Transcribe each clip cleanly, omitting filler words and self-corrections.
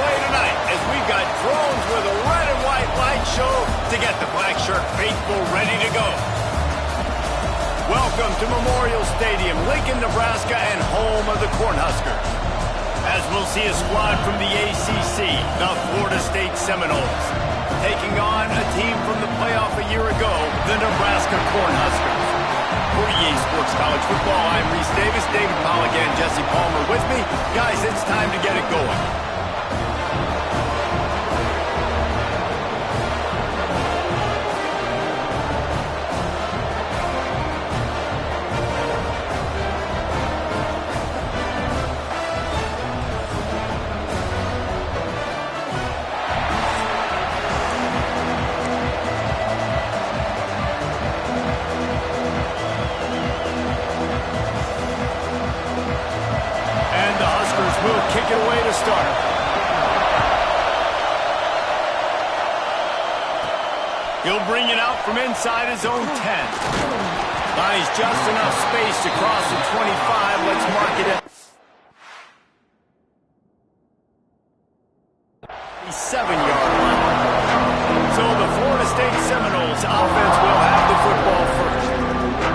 play tonight as we've got drones with a red and white light show to get the black shirt faithful ready to go. Welcome to Memorial Stadium, Lincoln, Nebraska, and home of the Cornhuskers. As we'll see a squad from the ACC, the Florida State Seminoles, taking on a team from the playoff a year ago, the Nebraska Cornhuskers. For EA Sports College Football, I'm Reese Davis, David Pollock, and Jesse Palmer with me. Guys, it's time to get it going. Kick it away to start. He'll bring it out from inside his own 10. Buys just enough space to cross the 25. Let's mark it at 7-yard line. So the Florida State Seminoles offense will have the football first.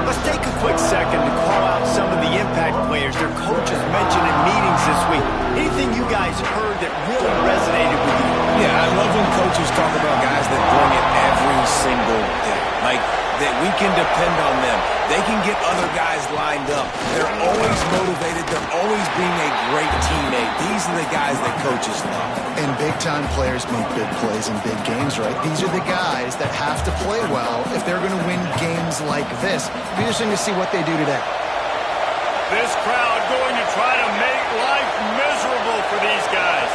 Let's take a quick second to call out some of the impact players their coaches mentioned in meetings this week. Anything you guys heard that really resonated with you? Yeah, I love when coaches talk about guys that bring it every single day. Like, that we can depend on them. They can get other guys lined up. They're always motivated. They're always being a great teammate. These are the guys that coaches love. And big-time players make big plays in big games, right? These are the guys that have to play well if they're going to win games like this. It'll be interesting to see what they do today. This crowd going to try to make life miserable for these guys.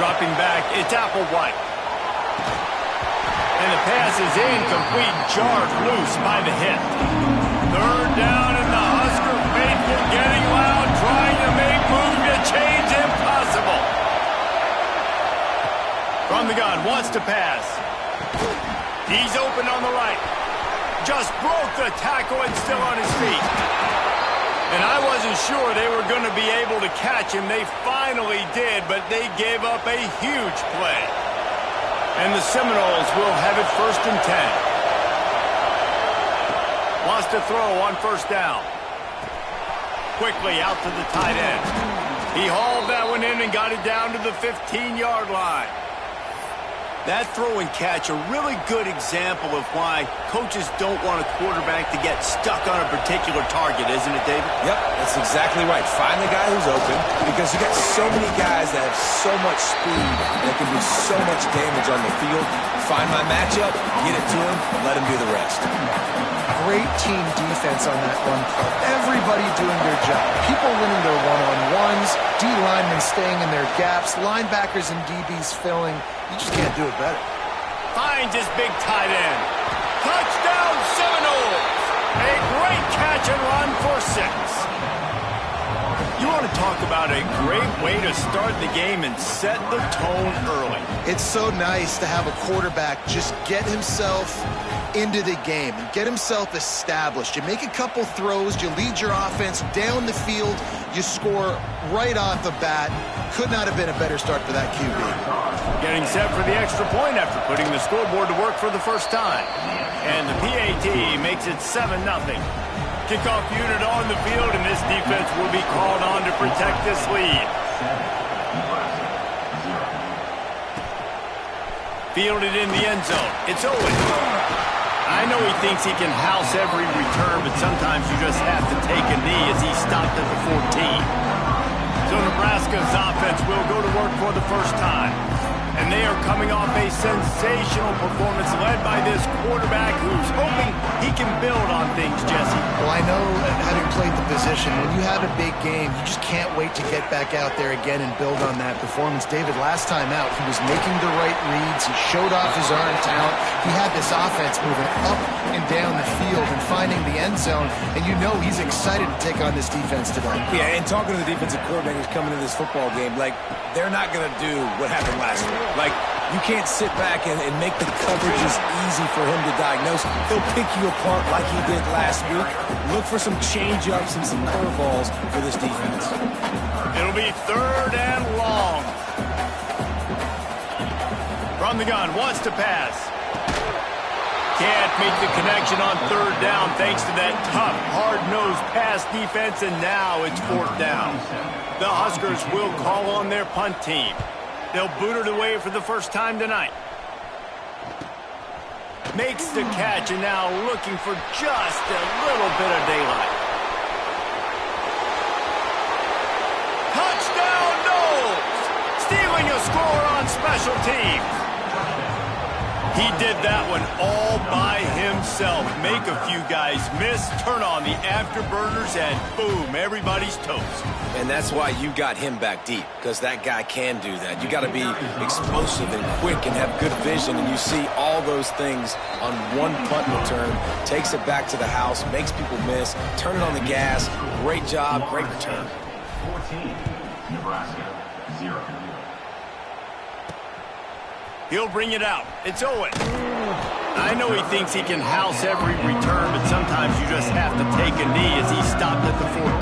Dropping back, it's Applewhite. And the pass is incomplete, jarred loose by the hit. Third down, and the Husker faithful getting loud, trying to make moving a change impossible. From the gun, wants to pass. He's open on the right. Just broke the tackle and still on his feet. And I wasn't sure they were going to be able to catch him. They finally did, but they gave up a huge play. And the Seminoles will have it 1st and 10. Wants to throw on 1st down. Quickly out to the tight end. He hauled that one in and got it down to the 15-yard line. That throw and catch, a really good example of why coaches don't want a quarterback to get stuck on a particular target, isn't it, David? Yep, that's exactly right. Find the guy who's open, because you got so many guys that have so much speed that can do so much damage on the field. Find my matchup, get it to him, and let him do the rest. Great team defense on that run play. Everybody doing their job. People winning their one-on-ones, D-linemen staying in their gaps, linebackers and DBs filling. You just can't do it better. Finds his big tight end. Touchdown Seminoles! A great catch and run for 6. You want to talk about a great way to start the game and set the tone early. It's so nice to have a quarterback just get himself into the game and get himself established. You make a couple throws, you lead your offense down the field, you score right off the bat. Could not have been a better start for that QB. Getting set for the extra point after putting the scoreboard to work for the first time. And the PAT makes it 7-0. Kickoff unit on the field, and this defense will be called on to protect this lead. Fielded in the end zone. It's Owen. I know he thinks he can house every return, but sometimes you just have to take a knee as he stopped at the 14. So Nebraska's offense will go to work for the first time. And they are coming off a sensational performance led by this quarterback who's hoping he can build on things, Jesse. Well, I know, having played the position, when you have a big game, you just can't wait to get back out there again and build on that performance. David, last time out, he was making the right reads. He showed off his arm talent. He had this offense moving up and down the field and finding the end zone. And you know he's excited to take on this defense today. Yeah, and talking to the defensive coordinators coming into this football game, like, they're not going to do what happened last week. Like, you can't sit back and make the coverages easy for him to diagnose. He'll pick you apart like he did last week. Look for some change-ups and some curveballs for this defense. It'll be 3rd and long. From the gun, wants to pass. Can't make the connection on 3rd down thanks to that tough, hard-nosed pass defense, and now it's 4th down. The Huskers will call on their punt team. They'll boot it away for the first time tonight. Makes the catch, and now looking for just a little bit of daylight. Touchdown, Knowles! Stealing a score on special teams. He did that one all by himself. Make a few guys miss, turn on the afterburners, and boom, everybody's toast. And that's why you got him back deep, because that guy can do that. You got to be explosive and quick and have good vision, and you see all those things on one punt return. Takes it back to the house, makes people miss, turn it on the gas. Great job, great return. 14, Nebraska, 0. He'll bring it out. It's Owen. I know he thinks he can house every return, but sometimes you just have to take a knee as he stopped at the 14.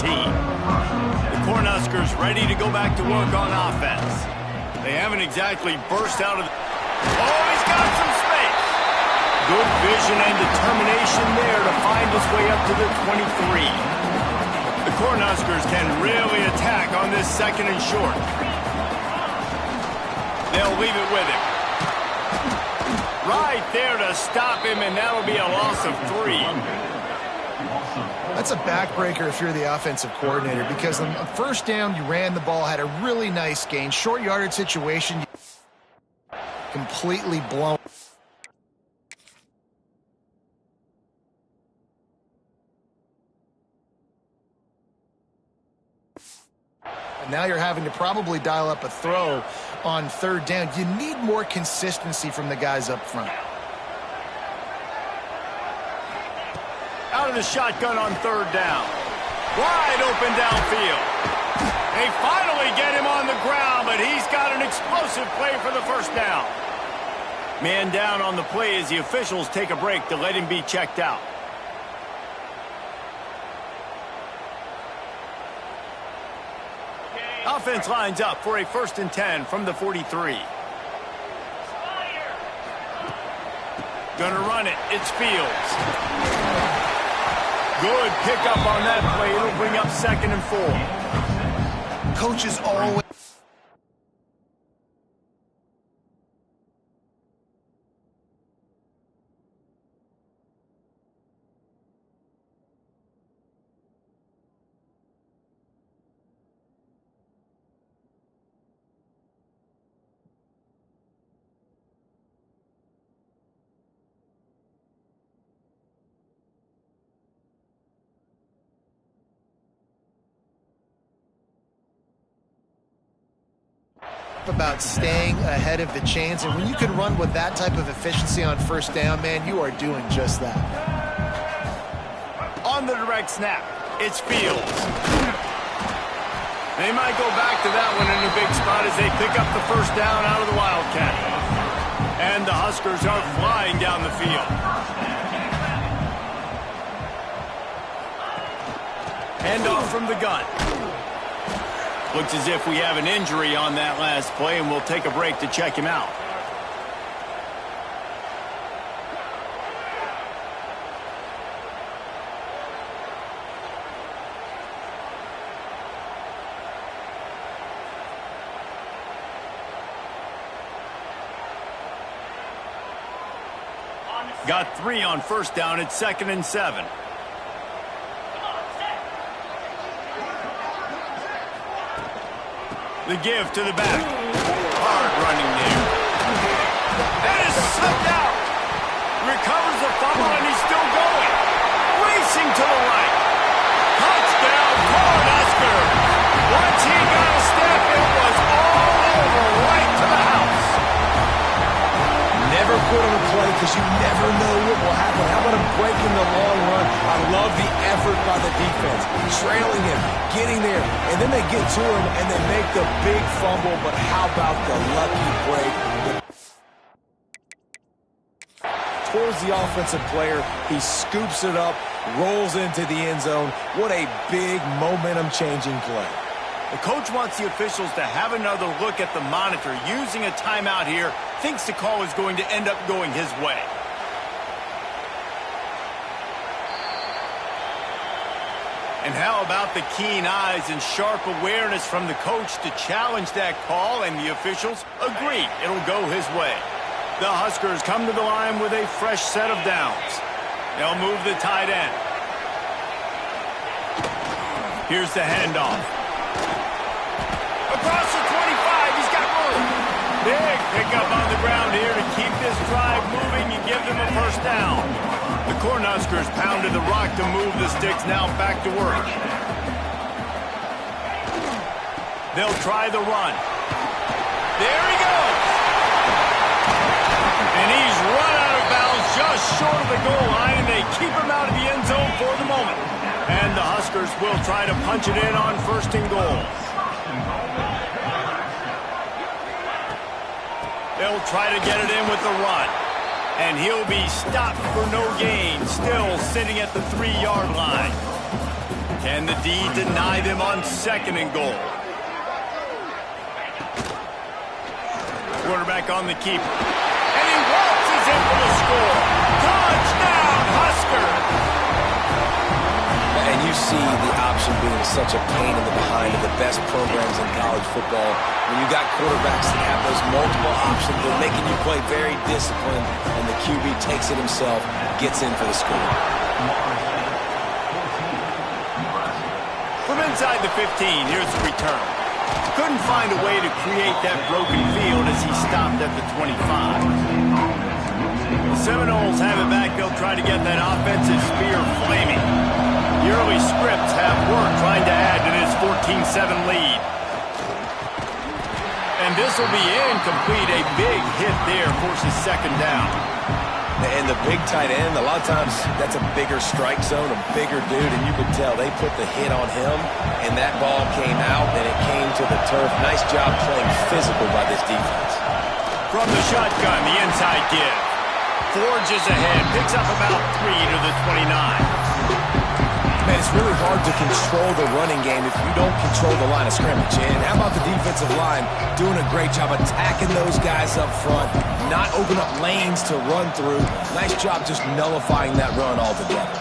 The Cornhuskers ready to go back to work on offense. They haven't exactly burst out of the... Oh, he's got some space. Good vision and determination there to find his way up to the 23. The Cornhuskers can really attack on this 2nd and short. They'll leave it with him. Right there to stop him, and that'll be a loss of 3. That's a backbreaker if you're the offensive coordinator, because on 1st down, you ran the ball, had a really nice gain. Short yardage situation, completely blown. And now you're having to probably dial up a throw on 3rd down. You need more consistency from the guys up front. Out of the shotgun on 3rd down. Wide open downfield. They finally get him on the ground, but he's got an explosive play for the 1st down. Man down on the play as the officials take a break to let him be checked out. Offense lines up for a 1st and 10 from the 43. Gonna run it. It's Fields. Good pickup on that play. It'll bring up 2nd and 4. Coaches always... about staying ahead of the chains, and when you can run with that type of efficiency on 1st down, man, you are doing just that. On the direct snap, it's Fields. They might go back to that one in a big spot as they pick up the 1st down out of the Wildcat. And the Huskers are flying down the field. Handoff from the gun. Looks as if we have an injury on that last play, and we'll take a break to check him out. Got 3 on 1st down. It's 2nd and 7. The give to the back. Hard running there. That is sucked out. Recovers the fumble, and he's still going. Racing to the right. Touchdown, Cornhusker. Once he got a step, it was all over, right to the house. Never quit on a play because you never know what will happen. How about him breaking the long run? I love the effort by the defense. Trailing him, getting there, and then they get to him and they make the big fumble. But how about the lucky break? Towards the offensive player, he scoops it up, rolls into the end zone. What a big momentum-changing play. The coach wants the officials to have another look at the monitor. Using a timeout here, thinks the call is going to end up going his way. And how about the keen eyes and sharp awareness from the coach to challenge that call, and the officials agree it'll go his way. The Huskers come to the line with a fresh set of downs. They'll move the tight end. Here's the handoff. Across the 25, he's got room. Big pickup on the ground here to keep this drive moving and give them a first down. The Cornhuskers pounded the rock to move the sticks, now back to work. They'll try the run. There he goes. And he's run out of bounds just short of the goal line, and they keep him out of the end zone for the moment. And the Huskers will try to punch it in on 1st and goal. They'll try to get it in with the run. And he'll be stopped for no gain, still sitting at the 3-yard line. Can the D deny them on 2nd and goal? Quarterback on the keeper. And he waltzes in for the score. Touchdown, Huskers! And you see the option being such a pain in the behind of the best programs in college football. When you got quarterbacks that have those multiple options, they're making you play very disciplined, and the QB takes it himself, gets in for the score. From inside the 15, here's the return. Couldn't find a way to create that broken field as he stopped at the 25. The Seminoles have it back. They'll try to get that offensive spear flaming. The early scripts have worked trying to add to this 14-7 lead. And this will be incomplete. A big hit there forces 2nd down. And the big tight end, a lot of times that's a bigger strike zone, a bigger dude, and you could tell they put the hit on him, and that ball came out, and it came to the turf. Nice job playing physical by this defense. From the shotgun, the inside give. Forges ahead, picks up about 3 to the 29. Man, it's really hard to control the running game if you don't control the line of scrimmage. And how about the defensive line doing a great job attacking those guys up front, not open up lanes to run through. Nice job just nullifying that run altogether.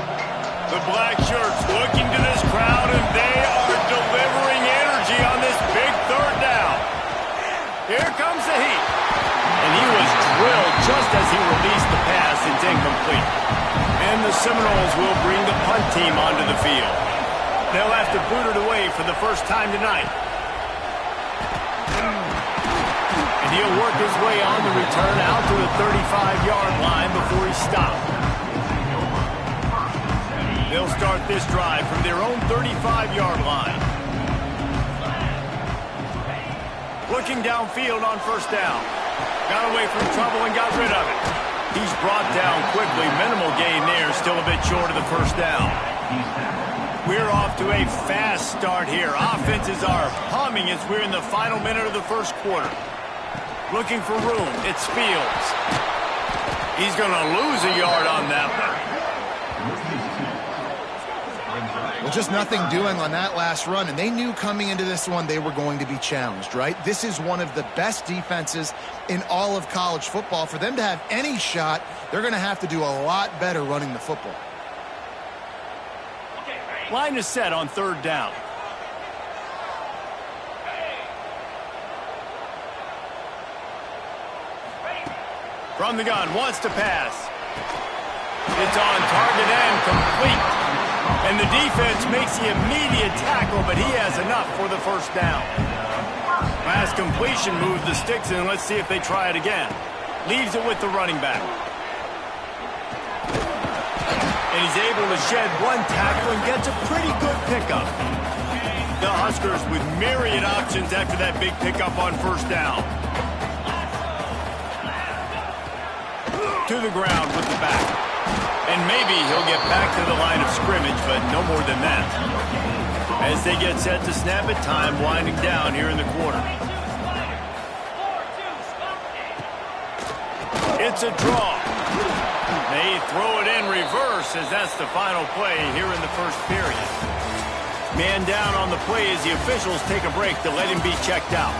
The black shirts looking to this crowd, and they are delivering energy on this big 3rd down. Here comes the heat. And he was drilled just as he released the pass. It's incomplete. And the Seminoles will bring the punt team onto the field. They'll have to boot it away for the first time tonight. And he'll work his way on the return out to the 35-yard line before he's stopped. They'll start this drive from their own 35-yard line. Looking downfield on 1st down. Got away from trouble and got rid of it. He's brought down quickly. Minimal gain there. Still a bit short of the 1st down. We're off to a fast start here. Offenses are humming as we're in the final minute of the 1st quarter. Looking for room. It's Fields. He's going to lose a yard on that one. Well, just nothing doing on that last run, and they knew coming into this one they were going to be challenged, right? This is one of the best defenses in all of college football. For them to have any shot, they're going to have to do a lot better running the football. Line is set on 3rd down. From the gun, wants to pass. It's on target and complete. And the defense makes the immediate tackle, but he has enough for the 1st down. Pass completion moves the sticks in. Let's see if they try it again. Leaves it with the running back. And he's able to shed one tackle and gets a pretty good pickup. The Huskers with myriad options after that big pickup on 1st down. To the ground with the back. And maybe he'll get back to the line of scrimmage, but no more than that. As they get set to snap it, time winding down here in the quarter. It's a draw. They throw it in reverse as that's the final play here in the 1st period. Man down on the play as the officials take a break to let him be checked out.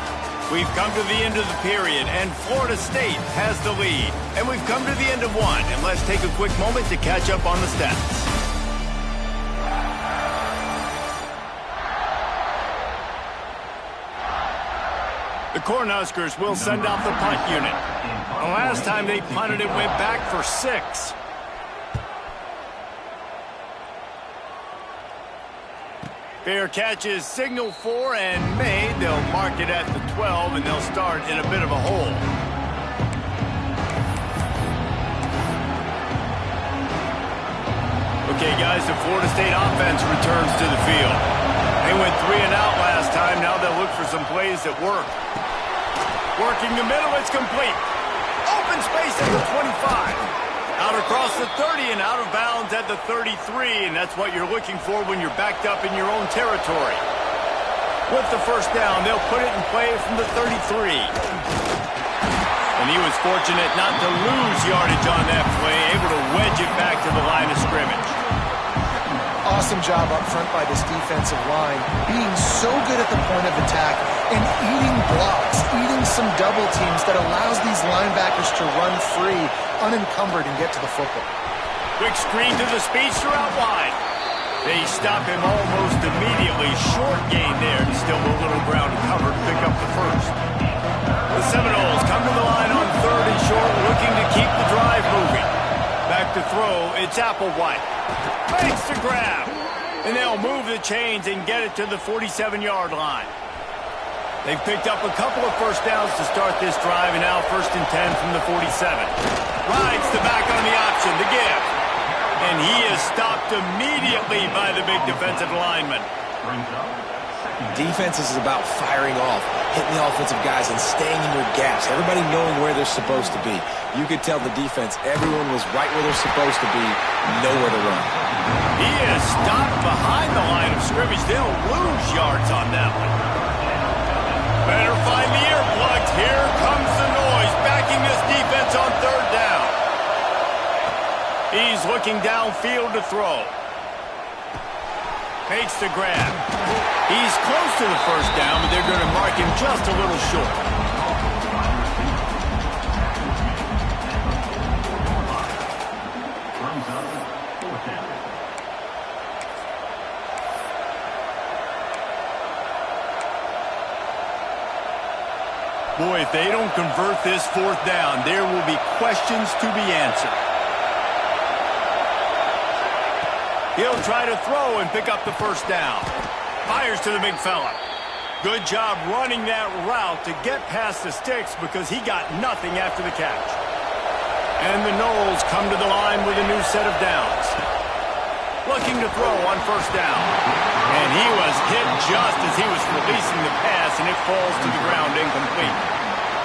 We've come to the end of the period, and Florida State has the lead. And we've come to the end of one, and let's take a quick moment to catch up on the stats. The Cornhuskers will send out the punt unit. The last time they punted, it went back for 6. Fair catch is signaled for and made. They'll mark it at the 12, and they'll start in a bit of a hole. Okay, guys, the Florida State offense returns to the field. They went 3 and out last time. Now they'll look for some plays that work. Working the middle, it's complete. Open space at the 25. Out across the 30 and out of bounds at the 33, and that's what you're looking for when you're backed up in your own territory. With the first down, they'll put it in play from the 33. And he was fortunate not to lose yardage on that play, able to wedge it back to the line of scrimmage. Awesome job up front by this defensive line, being so good at the point of attack and eating blocks, eating some double teams that allows these linebackers to run free, unencumbered, and get to the football. Quick screen to the speedster out wide. They stop him almost immediately. Short gain there, and still a little ground covered to pick up the first. The Seminoles come to the line on 3rd and short, looking to keep the drive moving. Back to throw, it's Applewhite. Makes the grab. And they'll move the chains and get it to the 47-yard line. They've picked up a couple of first downs to start this drive, and now 1st and 10 from the 47. Rides the back on the option, the give. And he is stopped immediately by the big defensive lineman. Defense is about firing off, hitting the offensive guys, and staying in your gaps. Everybody knowing where they're supposed to be. You could tell the defense, everyone was right where they're supposed to be, nowhere to run. He is stopped behind the line of scrimmage. They'll lose yards on that one. Better find the earplugs. Here comes the noise, backing this defense on 3rd down. He's looking downfield to throw. Makes the grab. He's close to the first down, but they're going to mark him just a little short. Boy, if they don't convert this 4th down, there will be questions to be answered. He'll try to throw and pick up the first down. Fires to the big fella. Good job running that route to get past the sticks because he got nothing after the catch. And the Noles come to the line with a new set of downs. Looking to throw on 1st down. And he was hit just as he was releasing the pass, and it falls to the ground incomplete.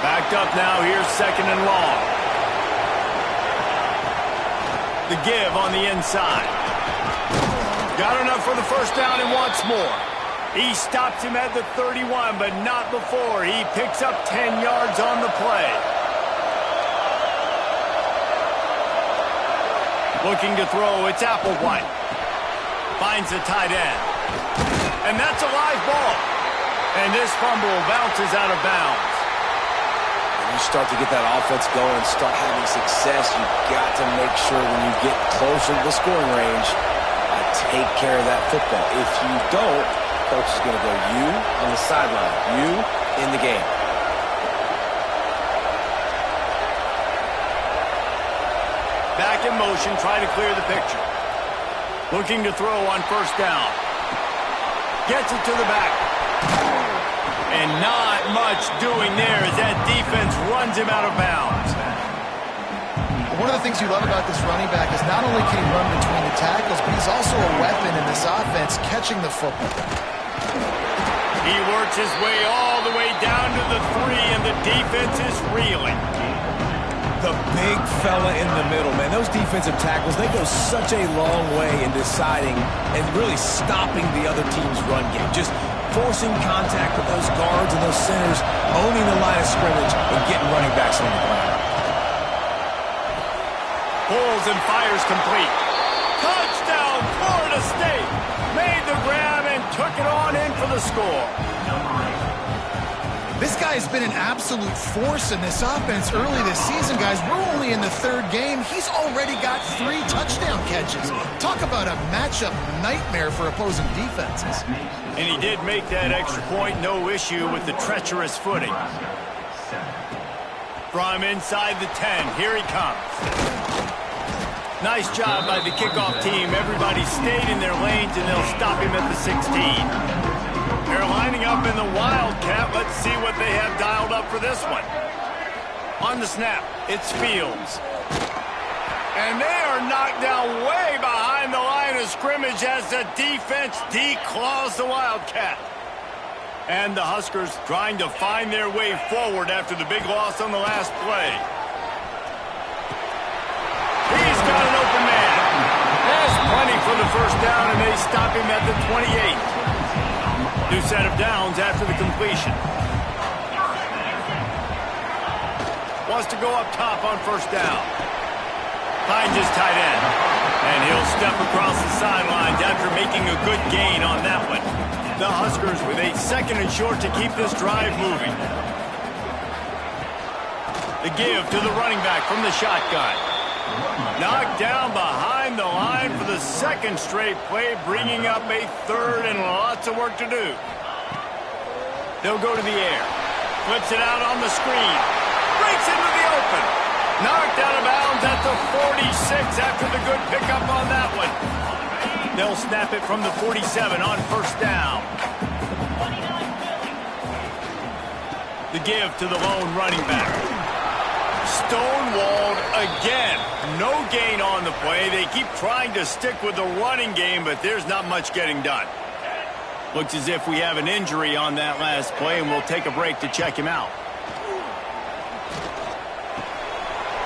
Backed up now, here's 2nd and long. The give on the inside. Got enough for the first down and wants more. He stops him at the 31, but not before. He picks up 10 yards on the play. Looking to throw, it's Applewhite. Finds the tight end. And that's a live ball. And this fumble bounces out of bounds. When you start to get that offense going and start having success, you've got to make sure when you get closer to the scoring range, take care of that football. If you don't, coach is going to go, you on the sideline, you in the game. Back in motion, try to clear the picture. Looking to throw on 1st down. Gets it to the back. And not much doing there as that defense runs him out of bounds. One of the things you love about this running back is not only can he run between the tackles, but he's also a weapon in this offense catching the football. He works his way all the way down to the 3, and the defense is reeling. The big fella in the middle, man. Those defensive tackles, they go such a long way in deciding and really stopping the other team's run game. Just forcing contact with those guards and those centers, owning the line of scrimmage, and getting running backs on the ground. Pulls and fires complete. Touchdown, Florida State. Made the grab and took knock it on in for the score. This guy's been an absolute force in this offense early this season, guys. We're only in the third game. He's already got 3 touchdown catches. Talk about a matchup nightmare for opposing defenses. And he did make that extra point, no issue with the treacherous footing. From inside the 10, here he comes. Nice job by the kickoff team. Everybody stayed in their lanes, and they'll stop him at the 16. They're lining up in the Wildcat. Let's see what they have dialed up for this one. On the snap, it's Fields. And they are knocked down way behind the line of scrimmage as the defense declaws the Wildcat. And the Huskers trying to find their way forward after the big loss on the last play. He's got an open man. There's plenty for the first down, and they stop him at the 28. New set of downs after the completion. Wants to go up top on first down. Finds his tight end. And he'll step across the sidelines after making a good gain on that one. The Huskers with a 2nd and short to keep this drive moving. The give to the running back from the shotgun. Knocked down behind the line for the 2nd straight play, bringing up a 3rd and lots of work to do. They'll go to the air. Flips it out on the screen. Breaks into the open. Knocked out of bounds at the 46 after the good pickup on that one. They'll snap it from the 47 on first down. The give to the lone running back. Stonewalled again. No gain on the play. They keep trying to stick with the running game, but there's not much getting done. Looks as if we have an injury on that last play, and we'll take a break to check him out.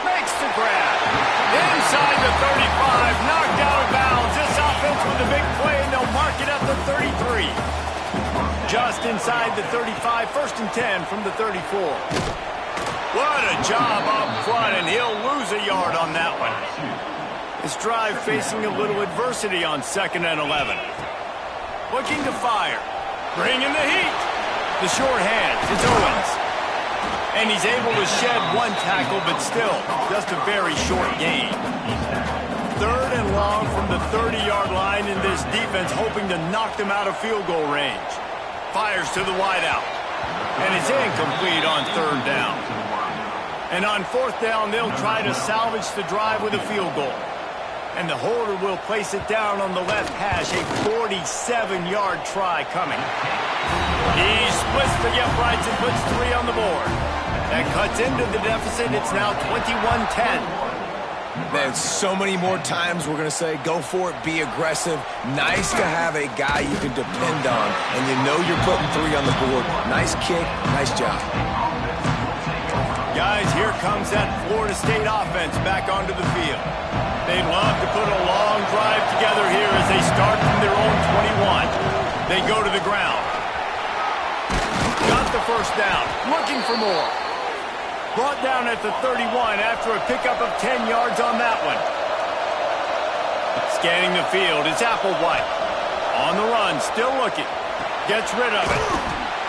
Makes the grab. Inside the 35. Knocked out of bounds. This offense with a big play, and they'll mark it at the 33. Just inside the 35. 1st and 10 from the 34. What a job up front, and he'll lose a yard on that one. This drive facing a little adversity on 2nd and 11. Looking to fire. Bringing the heat. The short hands. It's Owens. And he's able to shed 1 tackle, but still, just a very short gain. 3rd and long from the 30-yard line, in this defense hoping to knock them out of field goal range. Fires to the wideout. And it's incomplete on 3rd down. And on 4th down, they'll try to salvage the drive with a field goal. And the holder will place it down on the left hash, a 47-yard try coming. He splits the uprights and puts 3 on the board. That cuts into the deficit. It's now 21-10. Man, so many more times we're going to say, go for it, be aggressive. Nice to have a guy you can depend on, and you know you're putting 3 on the board. Nice kick, nice job. Guys, here comes that Florida State offense back onto the field. They'd love to put a long drive together here as they start from their own 21. They go to the ground. Got the first down, looking for more. Brought down at the 31 after a pickup of 10 yards on that one. Scanning the field, it's Applewhite. On the run, still looking. Gets rid of it.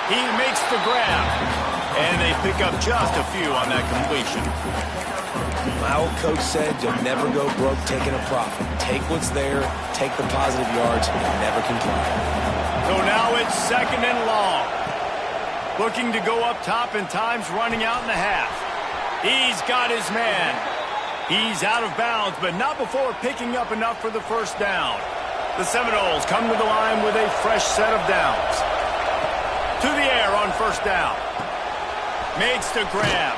He makes the grab. And they pick up just a few on that completion. My old coach said you'll never go broke taking a profit. Take what's there, take the positive yards, and never complain. So now it's 2nd and long. Looking to go up top, and time's running out in the half. He's got his man. He's out of bounds, but not before picking up enough for the first down. The Seminoles come to the line with a fresh set of downs. To the air on first down. Makes the grab.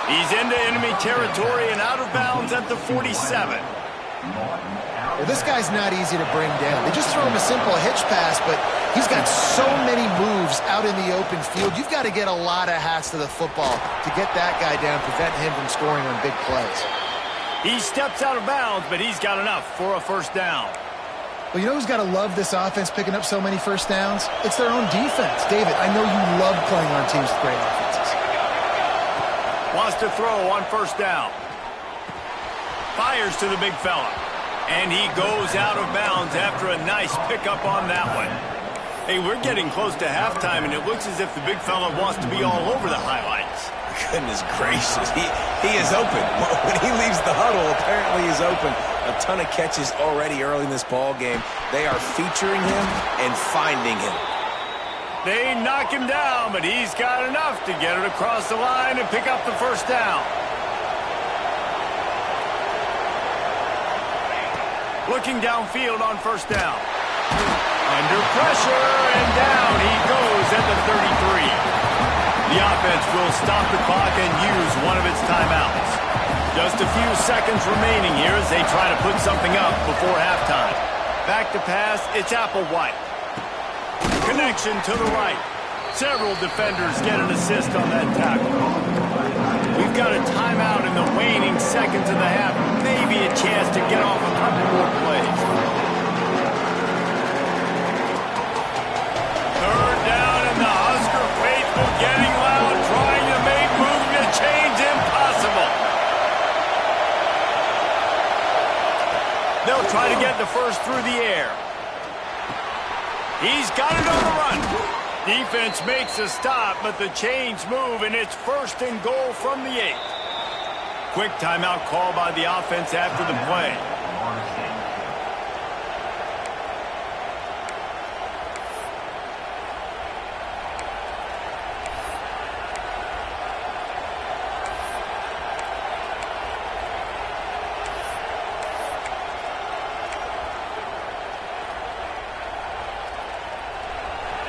He's into enemy territory and out of bounds at the 47. Well, this guy's not easy to bring down. They just throw him a simple hitch pass, but he's got so many moves out in the open field. You've got to get a lot of hats to the football to get that guy down, prevent him from scoring on big plays. He steps out of bounds, but he's got enough for a first down. Well, you know who's got to love this offense picking up so many first downs? It's their own defense. David, I know you love playing on teams with great offenses. Wants to throw on first down. Fires to the big fella. And he goes out of bounds after a nice pickup on that one. Hey, we're getting close to halftime, and it looks as if the big fella wants to be all over the highlights. Goodness gracious, he is open. When he leaves the huddle, apparently he's open. A ton of catches already early in this ball game. They are featuring him and finding him. They knock him down, but he's got enough to get it across the line and pick up the first down. Looking downfield on first down. Under pressure, and down he goes at the 33. The offense will stop the clock and use one of its timeouts. Just a few seconds remaining here as they try to put something up before halftime. Back to pass, it's Applewhite. Connection to the right. Several defenders get an assist on that tackle. We've got a timeout in the waning seconds of the half. Maybe a chance to get off a couple more plays. Third down, and the Husker faithful getting loud, trying to make movement change impossible. They'll try to get the first through the air. He's got it on the run. Defense makes a stop, but the chains move, and it's first and goal from the 8. Quick timeout call by the offense after the play.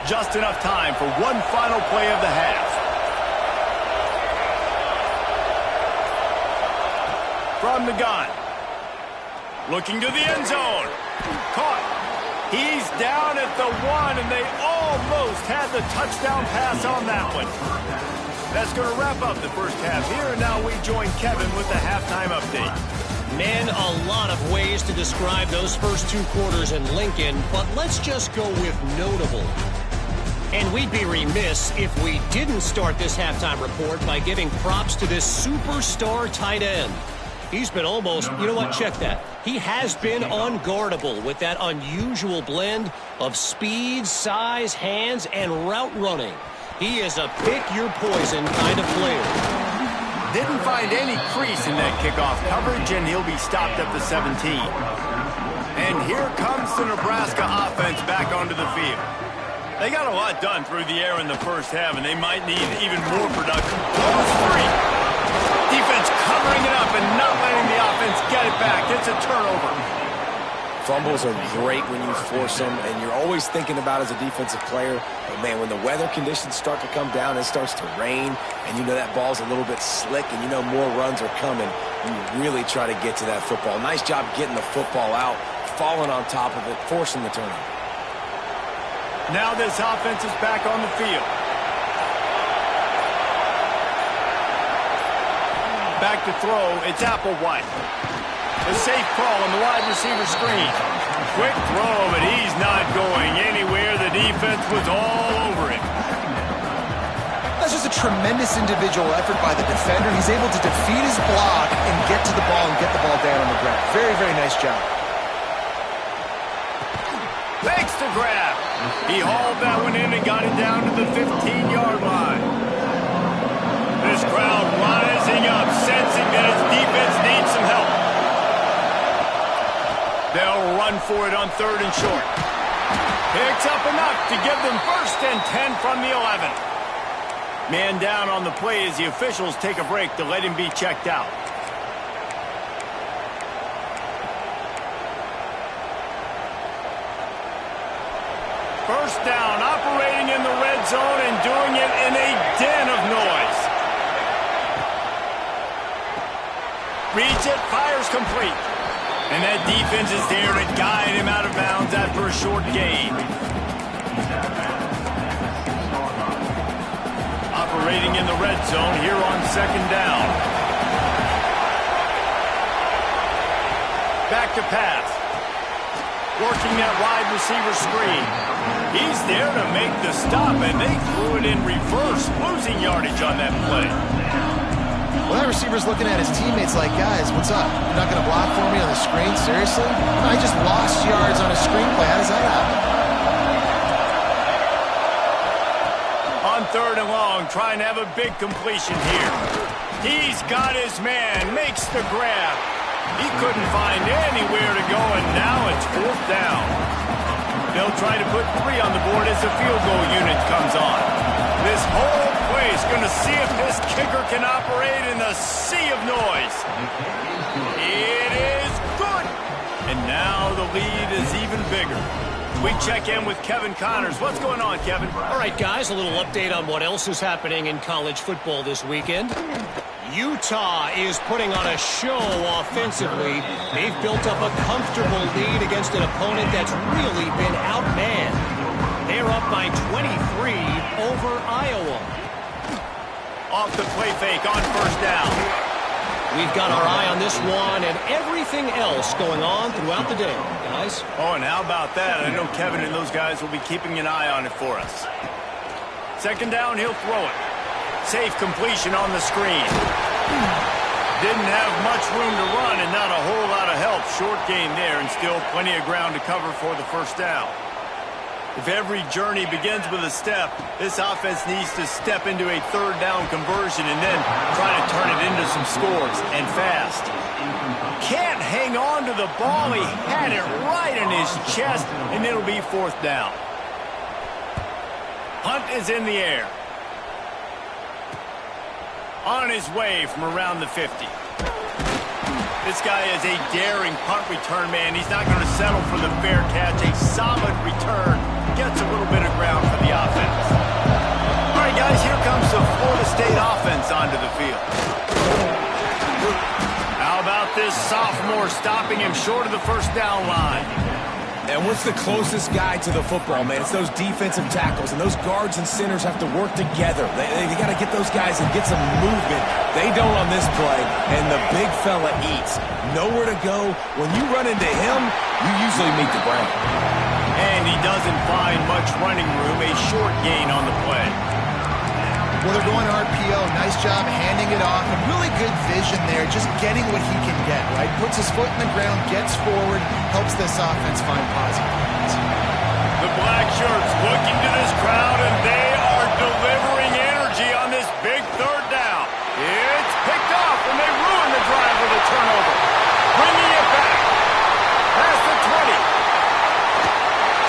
Just enough time for one final play of the half. From the gun. Looking to the end zone. Caught. He's down at the 1, and they almost had the touchdown pass on that one. That's going to wrap up the first half here, and now we join Kevin with the halftime update. Man, a lot of ways to describe those first 2 quarters in Lincoln, but let's just go with notable. And we'd be remiss if we didn't start this halftime report by giving props to this superstar tight end. He's been almost, you know what, check that. He has been unguardable with that unusual blend of speed, size, hands, and route running. He is a pick-your-poison kind of player. Didn't find any crease in that kickoff coverage, and he'll be stopped at the 17. And here comes the Nebraska offense back onto the field. They got a lot done through the air in the first half, and they might need even more production. Those 3. Defense covering it up and not letting the offense get it back. It's a turnover. Fumbles are great when you force them, and you're always thinking about as a defensive player. But, man, when the weather conditions start to come down, it starts to rain, and you know that ball's a little bit slick, and you know more runs are coming. You really try to get to that football. Nice job getting the football out, falling on top of it, forcing the turnover. Now this offense is back on the field. Back to throw, it's Applewhite. A safe call on the wide receiver screen. Quick throw, but he's not going anywhere. The defense was all over him. That's just a tremendous individual effort by the defender. He's able to defeat his block and get to the ball and get the ball down on the ground. Very, very nice job. Makes the grab. He hauled that one in and got it down to the 15-yard line. This crowd rising up, sensing that his defense needs some help. They'll run for it on 3rd and short. Picks up enough to give them 1st and 10 from the 11. Man down on the play as the officials take a break to let him be checked out. First down, operating in the red zone and doing it in a den of noise. Reads it, fires complete. And that defense is there to guide him out of bounds after a short gain. Operating in the red zone here on 2nd down. Back to pass. Working that wide receiver screen. He's there to make the stop, and they threw it in reverse, losing yardage on that play. Well, that receiver's looking at his teammates like, guys, what's up? You're not going to block for me on the screen? Seriously? I just lost yards on a screen play. How does that happen? 3rd and long, trying to have a big completion here. He's got his man, makes the grab. He couldn't find anywhere to go, and now it's 4th down. They'll try to put 3 on the board as the field goal unit comes on. This whole place going to see if this kicker can operate in the sea of noise. It is good. And now the lead is even bigger. We check in with Kevin Connors. What's going on, Kevin? All right, guys, a little update on what else is happening in college football this weekend. Utah is putting on a show offensively. They've built up a comfortable lead against an opponent that's really been outmanned. They're up by 23 over Iowa. Off the play fake on 1st down. We've got our eye on this one and everything else going on throughout the day, guys. Oh, and how about that? I know Kevin and those guys will be keeping an eye on it for us. 2nd down, he'll throw it. Safe completion on the screen. Didn't have much room to run and not a whole lot of help. Short gain there and still plenty of ground to cover for the 1st down. If every journey begins with a step, this offense needs to step into a 3rd down conversion and then try to turn it into some scores, and fast. Can't hang on to the ball. He had it right in his chest, and it'll be 4th down. Punt is in the air. On his way from around the 50. This guy is a daring punt return man. He's not going to settle for the fair catch. A solid return. Gets a little bit of ground for the offense. All right, guys, here comes the Florida State offense onto the field. How about this sophomore stopping him short of the 1st down line? And what's the closest guy to the football, man? It's those defensive tackles, and those guards and centers have to work together. They got to get those guys and get some movement. They don't on this play, and the big fella eats. Nowhere to go. When you run into him, you usually meet the ground. And he doesn't find much running room. A short gain on the play. Well, they're going RPO. Nice job handing it off. And really good vision there, just getting what he can get, right? Puts his foot in the ground, gets forward, helps this offense find positive points. The black shirts looking to this crowd, and they are delivering energy on this big 3rd down. It's picked off, and they ruin the drive with a turnover. Bringing it back. Past the 20.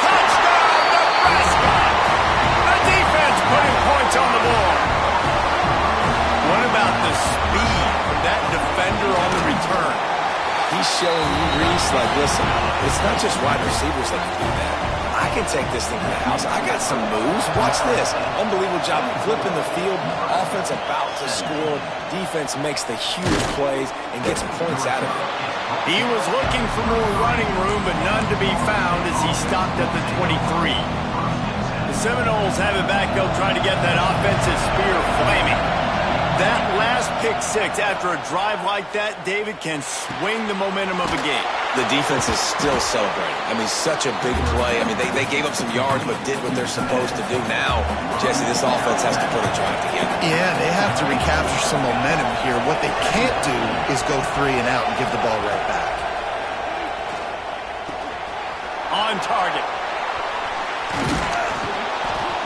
Touchdown, Nebraska! The defense putting points on the board. What about the speed of that defender on the return? He's showing you, Reese, like, listen, it's not just wide receivers that can do that. I can take this thing to the house. I got some moves. Watch this. Unbelievable job flipping the field. Offense about to score. Defense makes the huge plays and gets points out of it. He was looking for more running room, but none to be found as he stopped at the 23. The Seminoles have it back. They'll try to get that offensive spear flaming. That last pick 6 after a drive like that, David, can swing the momentum of a game. The defense is still celebrating. I mean, such a big play. I mean, they gave up some yards but did what they're supposed to do. Now, Jesse, this offense has to put a drive together. Yeah, they have to recapture some momentum here. What they can't do is go 3 and out and give the ball right back. On target.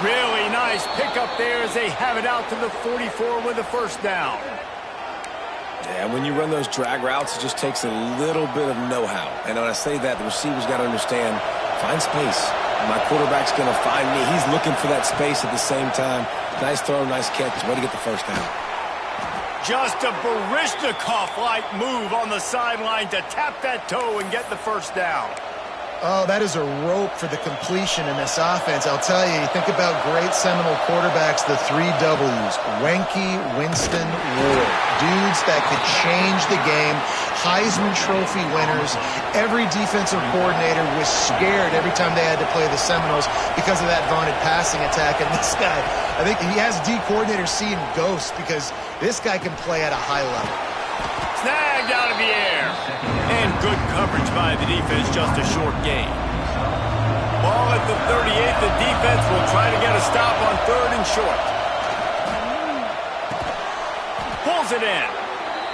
Really nice pickup there as they have it out to the 44 with a 1st down. Yeah, when you run those drag routes, it just takes a little bit of know-how. And when I say that, the receivers got to understand, find space. My quarterback's going to find me. He's looking for that space at the same time. Nice throw, nice catch. Way to get the 1st down. Just a Baryshnikov-like move on the sideline to tap that toe and get the 1st down. Oh, that is a rope for the completion in this offense. I'll tell you, you think about great Seminole quarterbacks, the 3 W's, Wenke, Winston, Ward. Dudes that could change the game, Heisman Trophy winners. Every defensive coordinator was scared every time they had to play the Seminoles because of that vaunted passing attack. And this guy, I think he has D coordinators seeing ghosts because this guy can play at a high level. Snagged out of the air. And good coverage by the defense, just a short gain. Ball at the 38. The defense will try to get a stop on 3rd and short. Pulls it in.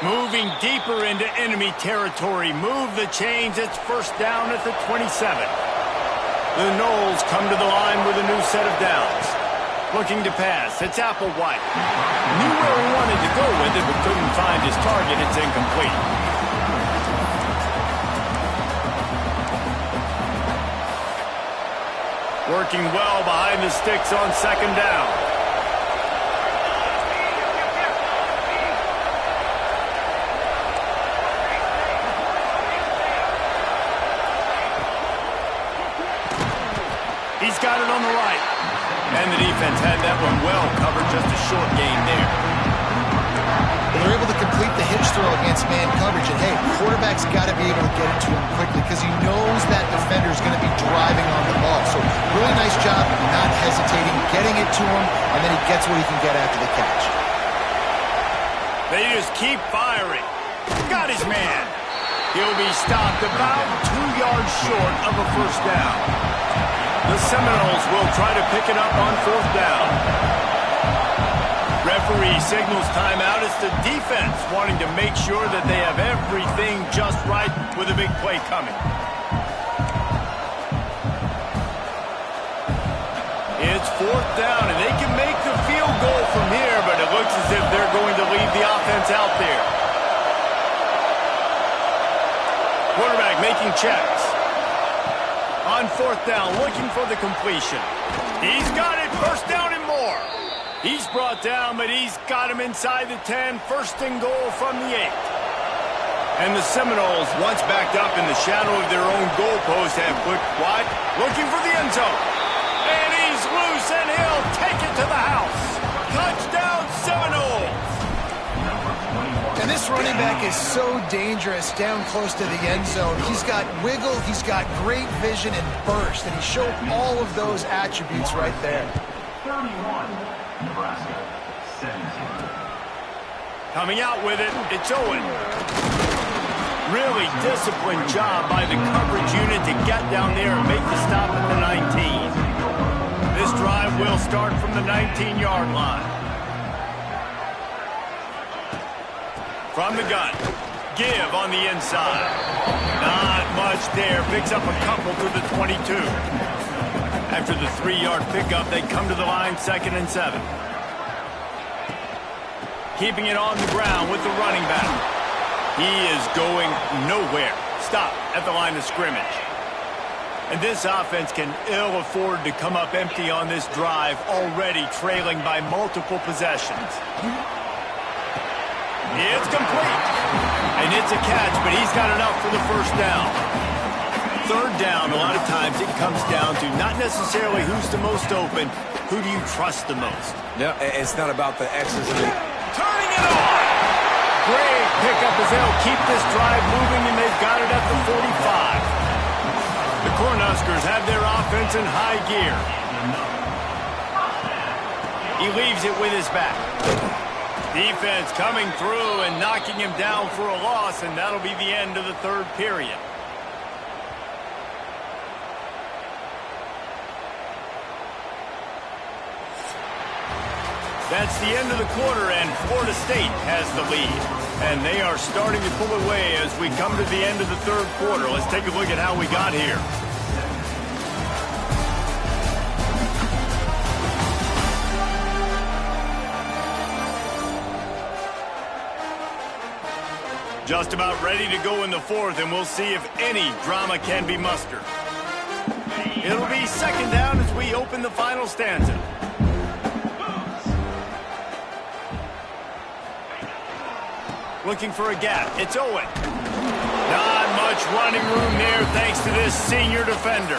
Moving deeper into enemy territory. Move the chains. It's 1st down at the 27. The Noles come to the line with a new set of downs. Looking to pass. It's Applewhite. Knew where he wanted to go with it, but couldn't find his target. It's incomplete. Working well behind the sticks on second down. He's got it on the right. And the defense had that one well covered, just a short gain there. They're able to complete the hitch throw against man coverage. And, hey, quarterback's got to be able to get it to him quickly because he knows that defender is going to be driving on the ball. So really nice job not hesitating, getting it to him, and then he gets what he can get after the catch. They just keep firing. Got his man. He'll be stopped about 2 yards short of a first down. The Seminoles will try to pick it up on fourth down. Referee signals timeout. It's the defense wanting to make sure that they have everything just right with a big play coming. It's fourth down, and they can make the field goal from here, but it looks as if they're going to leave the offense out there. Quarterback making checks. On fourth down, looking for the completion. He's got it, first down and more. He's brought down, but he's got him inside the 10, first and goal from the 8. And the Seminoles, once backed up in the shadow of their own goalpost, have put wide, looking for the end zone. And he's loose, and he'll take it to the house. Touchdown, Seminoles. And this running back is so dangerous down close to the end zone. He's got wiggle, he's got great vision and burst, and he showed all of those attributes right there. 31, Nebraska, 17. Coming out with it, it's Owen. Really disciplined job by the coverage unit to get down there and make the stop at the 19. This drive will start from the 19-yard line. From the gun, give on the inside. Not much there, picks up a couple to the 22. After the 3-yard pickup, they come to the line, 2nd and 7. Keeping it on the ground with the running back. He is going nowhere. Stop at the line of scrimmage. And this offense can ill afford to come up empty on this drive, already trailing by multiple possessions. It's complete. And it's a catch, but he's got enough for the first down. Third down, a lot of times it comes down to not necessarily who's the most open, who do you trust the most? No, it's not about the X's and the... Turning it on! Great pickup as they'll keep this drive moving, and they've got it at the 45. The Cornhuskers have their offense in high gear. He leaves it with his back. Defense coming through and knocking him down for a loss, and that'll be the end of the third period. That's the end of the quarter, and Florida State has the lead. And they are starting to pull away as we come to the end of the third quarter. Let's take a look at how we got here. Just about ready to go in the fourth, and we'll see if any drama can be mustered. It'll be second down as we open the final stanza. Looking for a gap. It's Owen. Not much running room there thanks to this senior defender.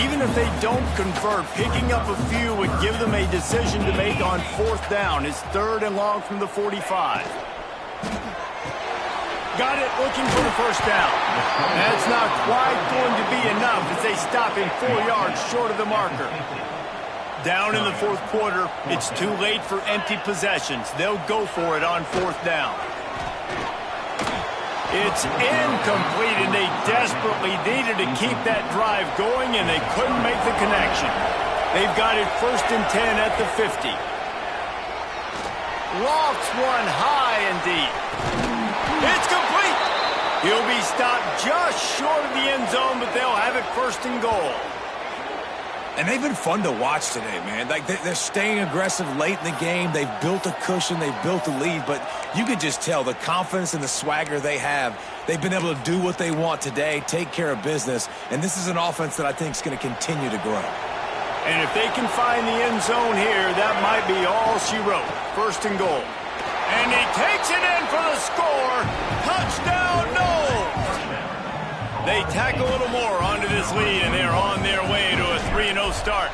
Even if they don't convert, picking up a few would give them a decision to make on fourth down. It's 3rd and long from the 45. Got it, looking for the first down. That's not quite going to be enough as they stop him 4 yards short of the marker. Down in the fourth quarter, it's too late for empty possessions. They'll go for it on fourth down. It's incomplete, and they desperately needed to keep that drive going, and they couldn't make the connection. They've got it 1st and 10 at the 50. Lofts one high and deep. It's complete. He'll be stopped just short of the end zone, but they'll have it 1st and goal. And they've been fun to watch today, man. Like, they're staying aggressive late in the game. They've built a cushion. They've built a lead. But you can just tell the confidence and the swagger they have. They've been able to do what they want today, take care of business. And this is an offense that I think is going to continue to grow. And if they can find the end zone here, that might be all she wrote. First and goal. And he takes it in for the score. Touchdown, Knowles. They tack a little more onto this lead, and they're on their way to a 3-0 start.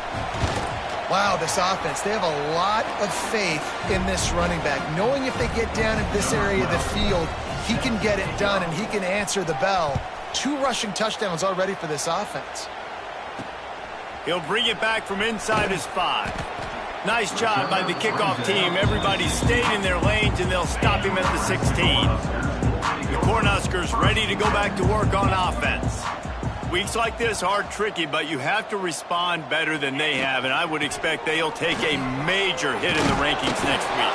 Wow, this offense, they have a lot of faith in this running back, knowing if they get down in this area of the field, he can get it done and he can answer the bell. 2 rushing touchdowns already for this offense. He'll bring it back from inside his 5. Nice job by the kickoff team. Everybody stayed in their lanes, and they'll stop him at the 16. The Cornhuskers ready to go back to work on offense. Weeks like this are tricky, but you have to respond better than they have, and I would expect they'll take a major hit in the rankings next week.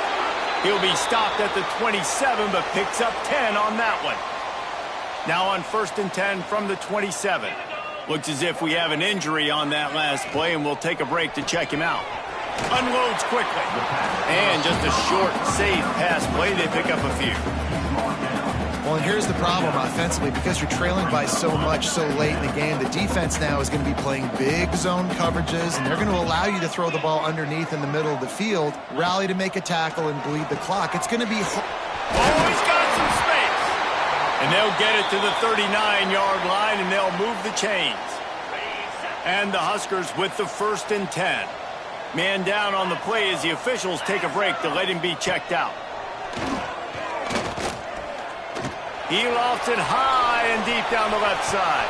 He'll be stopped at the 27, but picks up 10 on that one. Now on 1st and 10 from the 27. Looks as if we have an injury on that last play, and we'll take a break to check him out. Unloads quickly. And just a short, safe pass play. They pick up a few. Well, and here's the problem offensively. Because you're trailing by so much so late in the game, the defense now is going to be playing big zone coverages, and they're going to allow you to throw the ball underneath in the middle of the field, rally to make a tackle, and bleed the clock. It's going to be... Oh, he's got some space. And they'll get it to the 39-yard line, and they'll move the chains. And the Huskers with the 1st and 10. Man down on the play as the officials take a break to let him be checked out. He lofts it high and deep down the left side.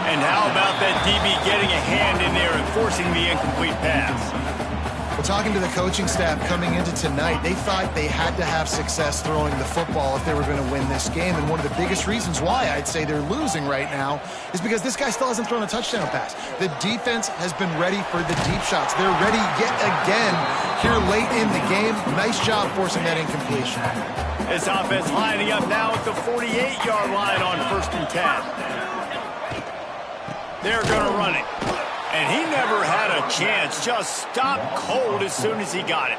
And how about that DB getting a hand in there and forcing the incomplete pass? Well, talking to the coaching staff coming into tonight, they thought they had to have success throwing the football if they were going to win this game. And one of the biggest reasons why I'd say they're losing right now is because this guy still hasn't thrown a touchdown pass. The defense has been ready for the deep shots. They're ready yet again here late in the game. Nice job forcing that incompletion. This offense lining up now at the 48-yard line on 1st and 10. They're going to run it. And he never had a chance. Just stopped cold as soon as he got it.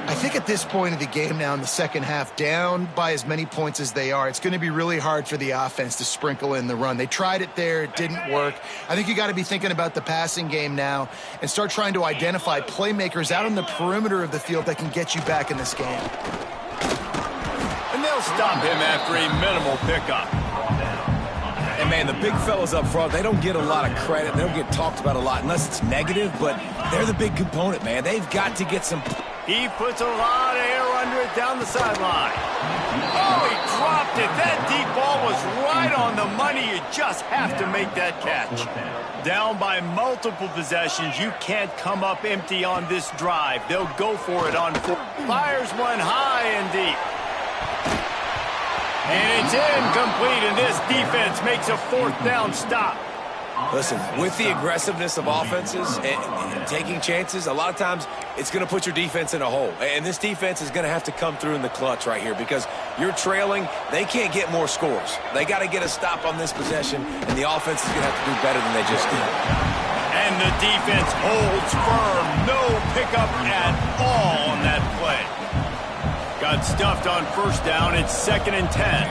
I think at this point of the game now in the second half, down by as many points as they are, it's going to be really hard for the offense to sprinkle in the run. They tried it there. It didn't work. I think you got to be thinking about the passing game now and start trying to identify playmakers out on the perimeter of the field that can get you back in this game. And they'll stop him after a minimal pickup. And, man, the big fellas up front, they don't get a lot of credit. They don't get talked about a lot unless it's negative, but they're the big component, man. They've got to get some... He puts a lot of air under it down the sideline. Oh, he dropped it. That deep ball was right on the money. You just have to make that catch. Down by multiple possessions. You can't come up empty on this drive. They'll go for it on 4. Fires one high and deep. And it's incomplete, and this defense makes a 4th down stop. Listen, with the aggressiveness of offenses and taking chances, a lot of times it's going to put your defense in a hole. And this defense is going to have to come through in the clutch right here because you're trailing. They can't get more scores. They got to get a stop on this possession, and the offense is going to have to do better than they just did. And the defense holds firm. No pickup at all on that play. Got stuffed on 1st down. It's 2nd and 10.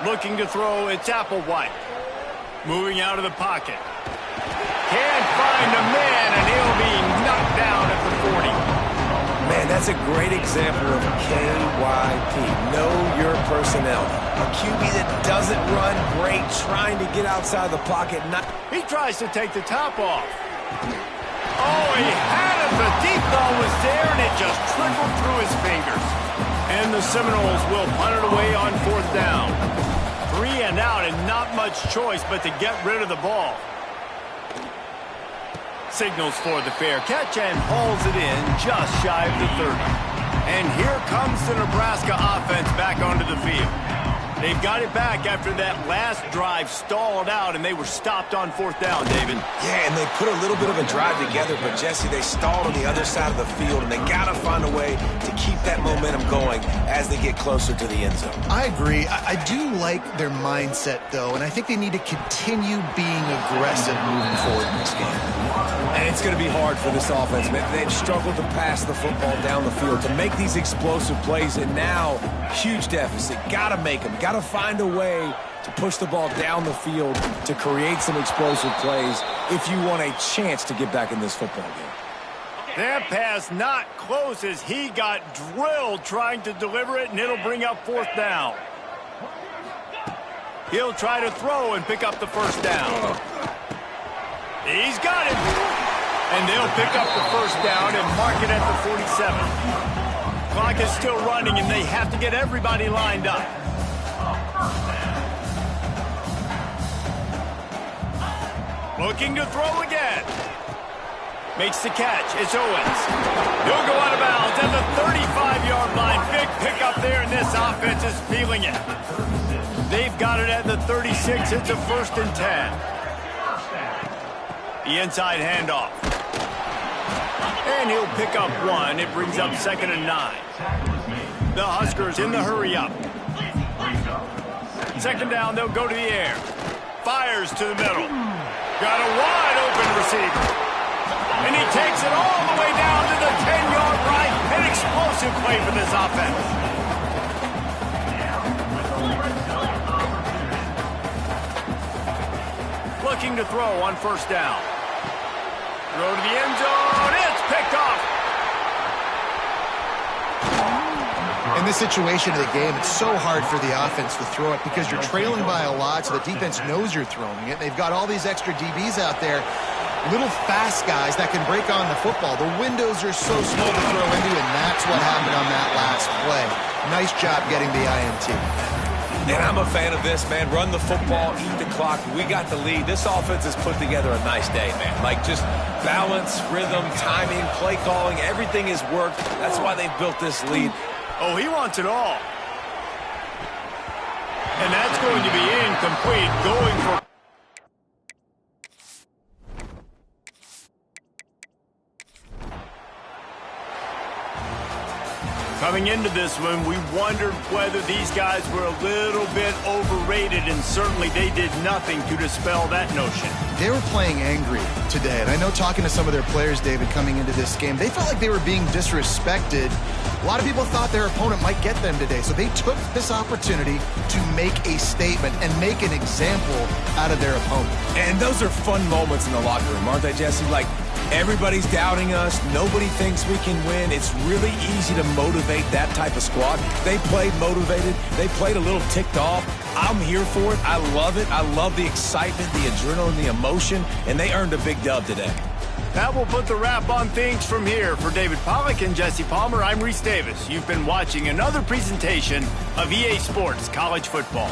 Looking to throw, it's Applewhite. Moving out of the pocket. Can't find a man, and he'll be knocked down at the 40. Man, that's a great example of KYP. Know your personnel. A QB that doesn't run great, trying to get outside the pocket. He tries to take the top off. Oh, he had it. The deep ball was there, and it just trickled through his fingers. And the Seminoles will punt it away on 4th down. 3 and out, and not much choice but to get rid of the ball. Signals for the fair catch and hauls it in just shy of the 30. And here comes the Nebraska offense back onto the field. They've got it back after that last drive stalled out, and they were stopped on 4th down, David. Yeah, and they put a little bit of a drive together, but, Jesse, they stalled on the other side of the field, and they got to find a way to keep that momentum going as they get closer to the end zone. I agree. I do like their mindset, though, and I think they need to continue being aggressive moving forward in this game. And it's going to be hard for this offense, man. They've struggled to pass the football down the field, to make these explosive plays, and now huge deficit. Got to make them. Got to find a way to push the ball down the field to create some explosive plays if you want a chance to get back in this football game. That pass not close as he got drilled trying to deliver it, and it'll bring up 4th down. He'll try to throw and pick up the 1st down. He's got it. And they'll pick up the 1st down and mark it at the 47. Clock is still running, and they have to get everybody lined up. Looking to throw again. Makes the catch. It's Owens. He'll go out of bounds at the 35-yard line. Big pickup there, and this offense is feeling it. They've got it at the 36. It's a 1st and 10. The inside handoff. And he'll pick up 1. It brings up 2nd and 9. The Huskers in the hurry up. 2nd down, they'll go to the air. Fires to the middle. Got a wide open receiver. And he takes it all the way down to the 10-yard line. An explosive play for this offense. Looking to throw on 1st down. Throw to the end zone. It's picked off. In this situation of the game, it's so hard for the offense to throw it because you're trailing by a lot, so the defense knows you're throwing it. They've got all these extra DBs out there, little fast guys that can break on the football. The windows are so small to throw into, and that's what happened on that last play. Nice job getting the INT. And I'm a fan of this, man. Run the football, eat the clock. We got the lead. This offense has put together a nice day, man. Like, just balance, rhythm, timing, play calling, everything has worked. That's why they've built this lead. Oh, he wants it all. And that's going to be incomplete. Going for... Coming into this one, we wondered whether these guys were a little bit overrated, and certainly they did nothing to dispel that notion. They were playing angry today, and I know talking to some of their players, David, coming into this game, they felt like they were being disrespected. A lot of people thought their opponent might get them today, so they took this opportunity to make a statement and make an example out of their opponent. And those are fun moments in the locker room, aren't they, Jesse? Like, everybody's doubting us. Nobody thinks we can win. It's really easy to motivate that type of squad. They played motivated. They played a little ticked off. I'm here for it. I love it. I love the excitement, the adrenaline, the emotion, and they earned a big dub today. That will put the wrap on things from here. For David Pollack and Jesse Palmer, I'm Reese Davis. You've been watching another presentation of EA Sports College Football.